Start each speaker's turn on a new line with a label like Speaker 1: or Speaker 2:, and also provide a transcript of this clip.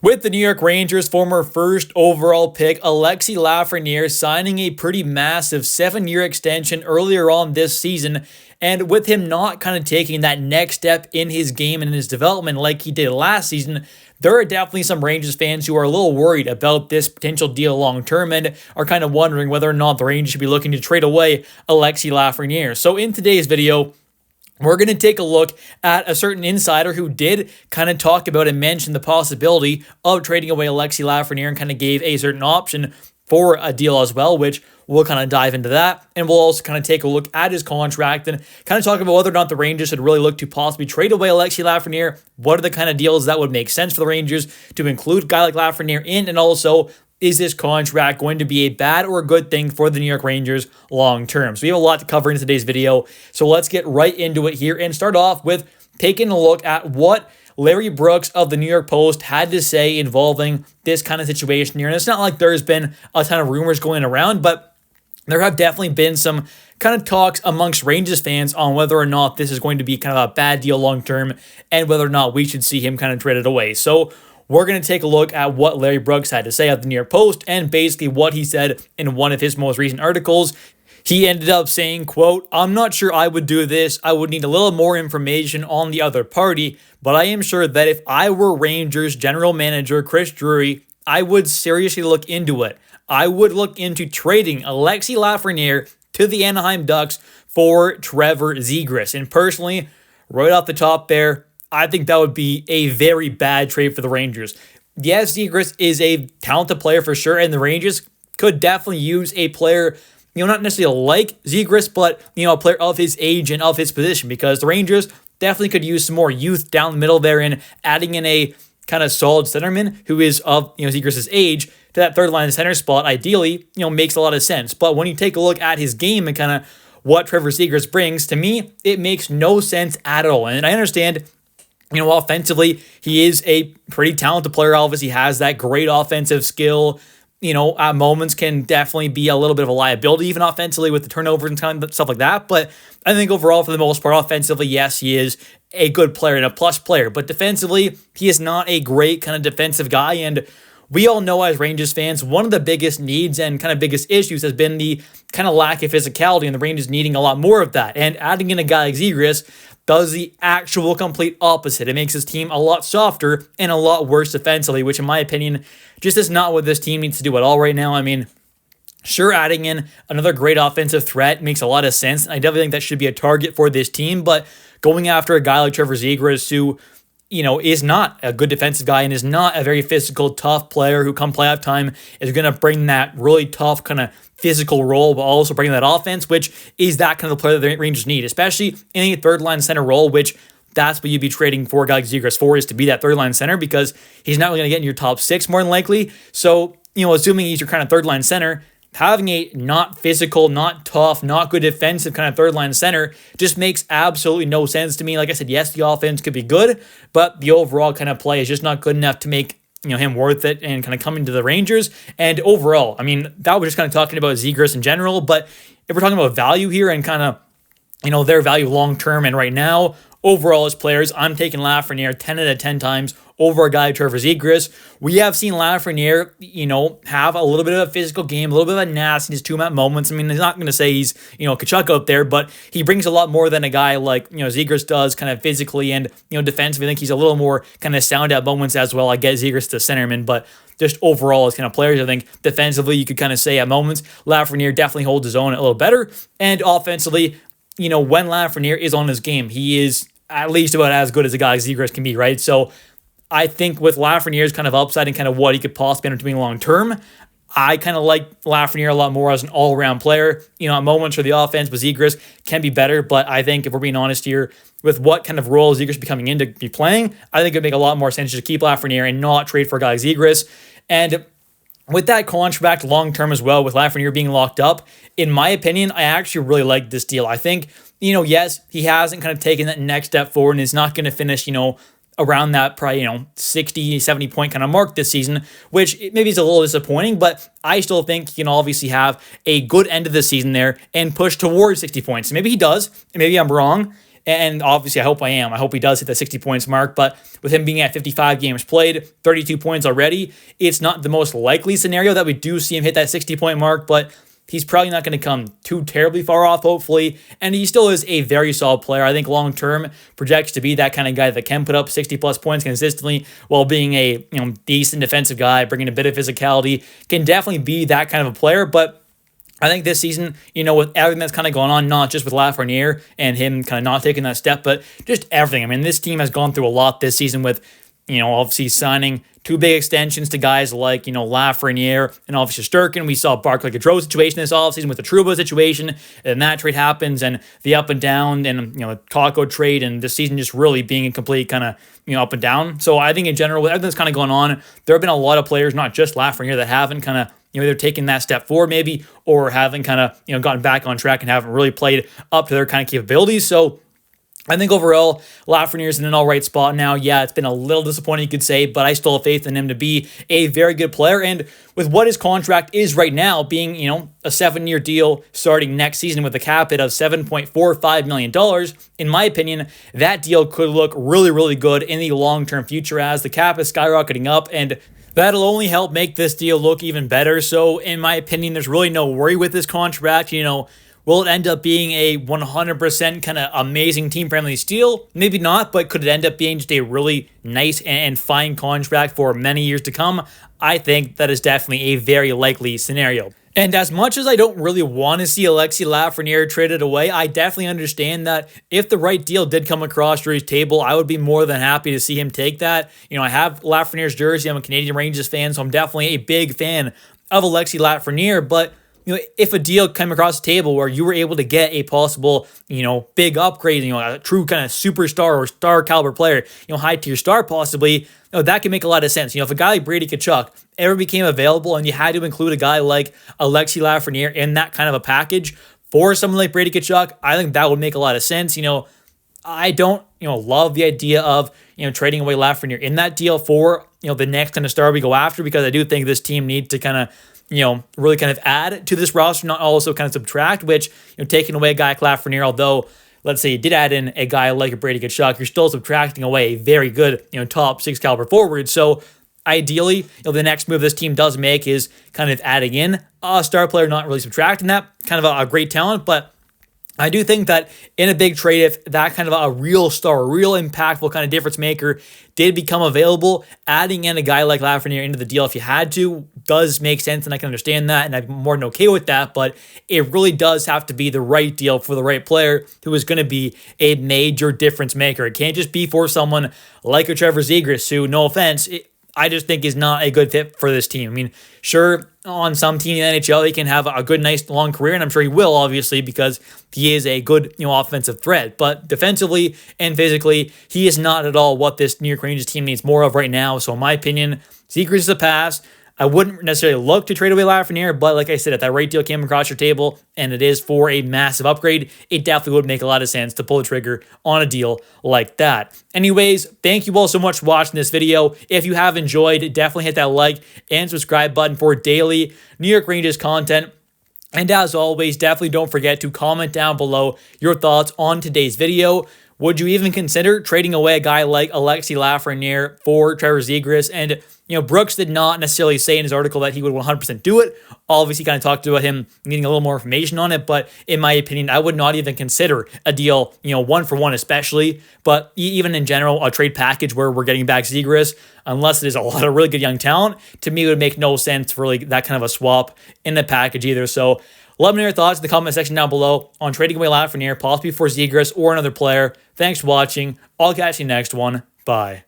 Speaker 1: With the New York Rangers' former first overall pick, Alexis Lafreniere, signing a pretty massive 7-year extension earlier on this season, and with him not kind of taking that next step in his game and in his development like he did last season, there are definitely some Rangers fans who are a little worried about this potential deal long term and are kind of wondering whether or not the Rangers should be looking to trade away Alexis Lafreniere. So in today's video, we're going to take a look at a certain insider who did kind of talk about and mention the possibility of trading away Alexis Lafreniere and kind of gave a certain option for a deal as well, which we'll kind of dive into that. And we'll also kind of take a look at his contract and kind of talk about whether or not the Rangers should really look to possibly trade away Alexis Lafreniere. What are the kind of deals that would make sense for the Rangers to include a guy like Lafreniere in, and also, is this contract going to be a bad or a good thing for the New York Rangers long term? So we have a lot to cover in today's video. So let's get right into it here and start off with taking a look at what Larry Brooks of the New York Post had to say involving this kind of situation here. And it's not like there's been a ton of rumors going around, but there have definitely been some kind of talks amongst Rangers fans on whether or not this is going to be kind of a bad deal long term and whether or not we should see him kind of traded away. So we're going to take a look at what Larry Brooks had to say at the New York Post and basically what he said in one of his most recent articles. He ended up saying, quote, "I'm not sure I would do this. I would need a little more information on the other party, but I am sure that if I were Rangers general manager Chris Drury, I would seriously look into it. I would look into trading Alexis Lafreniere to the Anaheim Ducks for Trevor Zegras. And personally, right off the top there, I think that would be a very bad trade for the Rangers. Yes, Zegras is a talented player for sure, and the Rangers could definitely use a player, not necessarily like Zegras, but, a player of his age and of his position, because the Rangers definitely could use some more youth down the middle there, and adding in a kind of solid centerman who is of, Zegras' age to that third line center spot, ideally, makes a lot of sense. But when you take a look at his game and kind of what Trevor Zegras brings, to me, it makes no sense at all. And I understand, offensively, he is a pretty talented player. Obviously, he has that great offensive skill. At moments can definitely be a little bit of a liability, even offensively with the turnovers and kind of stuff like that. But I think overall, for the most part, offensively, yes, he is a good player and a plus player. But defensively, he is not a great kind of defensive guy. And we all know as Rangers fans, one of the biggest needs and kind of biggest issues has been the kind of lack of physicality, and the Rangers needing a lot more of that. And adding in a guy like Zegras does the actual complete opposite. It makes his team a lot softer and a lot worse defensively, which in my opinion just is not what this team needs to do at all right now. I mean, sure, adding in another great offensive threat makes a lot of sense. I definitely think that should be a target for this team, but going after a guy like Trevor Zegras who, is not a good defensive guy and is not a very physical, tough player who come playoff time is going to bring that really tough kind of physical role, but also bring that offense, which is that kind of player that the Rangers need, especially in a third line center role, which that's what you'd be trading for a guy like Zegras for, is to be that third line center, because he's not really going to get in your top six more than likely. So, assuming he's your kind of third line center, having a not physical, not tough, not good defensive kind of third line center just makes absolutely no sense to me. Like I said, yes, the offense could be good, but the overall kind of play is just not good enough to make him worth it and kind of coming to the Rangers. And overall, I mean, that was just kind of talking about Zegras in general, but if we're talking about value here and kind of, their value long-term and right now, overall as players, I'm taking Lafreniere 10 out of 10 times over a guy like Trevor Zegras. We have seen Lafreniere, have a little bit of a physical game, a little bit of a nastiness to him at moments. I mean, he's not going to say he's, Kachuk out there, but he brings a lot more than a guy like, Zegras does kind of physically and, defensively. I think he's a little more kind of sound at moments as well. I get Zegras to centerman, but just overall as kind of players, I think defensively, you could kind of say at moments, Lafreniere definitely holds his own a little better. And offensively, when Lafreniere is on his game, he is at least about as good as a guy like Zegras can be, right? So I think with Lafreniere's kind of upside and kind of what he could possibly end up doing long term, I kind of like Lafreniere a lot more as an all-around player. At moments where the offense with Zegras can be better, but I think if we're being honest here, with what kind of role Zegras be coming in to be playing, I think it would make a lot more sense to keep Lafreniere and not trade for a guy like Zegras. And with that contract long-term as well, with Lafreniere being locked up, in my opinion, I actually really like this deal. I think, yes, he hasn't kind of taken that next step forward and is not going to finish, around that probably, 60, 70 point kind of mark this season, which maybe is a little disappointing, but I still think he can obviously have a good end of the season there and push towards 60 points. Maybe he does, and maybe I'm wrong. And obviously, I hope I am. I hope he does hit the 60 points mark. But with him being at 55 games played, 32 points already, it's not the most likely scenario that we do see him hit that 60-point mark. But he's probably not going to come too terribly far off, hopefully. And he still is a very solid player. I think long-term projects to be that kind of guy that can put up 60-plus points consistently while being a decent defensive guy, bringing a bit of physicality, can definitely be that kind of a player. But I think this season, with everything that's kind of going on, not just with Lafreniere and him kind of not taking that step, but just everything. I mean, this team has gone through a lot this season with, obviously signing two big extensions to guys like, Lafreniere and obviously Shesterkin. We saw Barclay Gaudreau situation this offseason with the Trouba situation, and that trade happens, and the up and down, and, the Kakko trade, and this season just really being a complete kind of, up and down. So I think in general, with everything that's kind of going on, there have been a lot of players, not just Lafreniere, that haven't kind of, either taking that step forward maybe, or haven't kind of, gotten back on track and haven't really played up to their kind of capabilities. So I think overall, Lafreniere's in an all right spot now. Yeah, it's been a little disappointing, you could say, but I still have faith in him to be a very good player. And with what his contract is right now, being, a 7-year deal starting next season with a cap hit of $7.45 million, in my opinion, that deal could look really, really good in the long-term future as the cap is skyrocketing up, and that'll only help make this deal look even better. So, in my opinion, there's really no worry with this contract. Will it end up being a 100% kind of amazing team-friendly steal? Maybe not, but could it end up being just a really nice and fine contract for many years to come? I think that is definitely a very likely scenario. And as much as I don't really want to see Alexis Lafreniere traded away, I definitely understand that if the right deal did come across Drew's table, I would be more than happy to see him take that. I have Lafreniere's jersey. I'm a Canadian Rangers fan, so I'm definitely a big fan of Alexis Lafreniere, but if a deal came across the table where you were able to get a possible, big upgrade, a true kind of superstar or star caliber player, high tier star possibly, that can make a lot of sense. If a guy like Brady Tkachuk ever became available and you had to include a guy like Alexis Lafreniere in that kind of a package for someone like Brady Tkachuk, I think that would make a lot of sense. I don't, love the idea of, trading away Lafreniere in that deal for, the next kind of star we go after, because I do think this team needs to kind of, really kind of add to this roster, not also kind of subtract, which, taking away a guy like Lafreniere, although, let's say you did add in a guy like a Brady Tkachuk, you're still subtracting away a very good, top 6 caliber forward. So ideally, the next move this team does make is kind of adding in a star player, not really subtracting that, kind of a great talent, but I do think that in a big trade, if that kind of a real star, a real impactful kind of difference maker did become available, adding in a guy like Lafreniere into the deal if you had to does make sense, and I can understand that, and I'm more than okay with that, but it really does have to be the right deal for the right player who is going to be a major difference maker. It can't just be for someone like a Trevor Zegras who, no offense, I just think is not a good fit for this team. I mean, sure, on some team in the NHL, he can have a good, nice, long career, and I'm sure he will, obviously, because he is a good, offensive threat. But defensively and physically, he is not at all what this New York Rangers team needs more of right now. So in my opinion, Zegras is a pass. I wouldn't necessarily look to trade away Lafreniere, but like I said, if that right deal came across your table and it is for a massive upgrade, it definitely would make a lot of sense to pull the trigger on a deal like that. Anyways, thank you all so much for watching this video. If you have enjoyed, definitely hit that like and subscribe button for daily New York Rangers content. And as always, definitely don't forget to comment down below your thoughts on today's video. Would you even consider trading away a guy like Alexis Lafreniere for Trevor Zegras? And, Brooks did not necessarily say in his article that he would 100% do it. Obviously, kind of talked about him needing a little more information on it. But in my opinion, I would not even consider a deal, 1-for-1 especially. But even in general, a trade package where we're getting back Zegras, unless it is a lot of really good young talent, to me, it would make no sense for really that kind of a swap in the package either. So let me know your thoughts in the comment section down below on trading away Lafreniere, possibly for Zegras or another player. Thanks for watching. I'll catch you next one. Bye.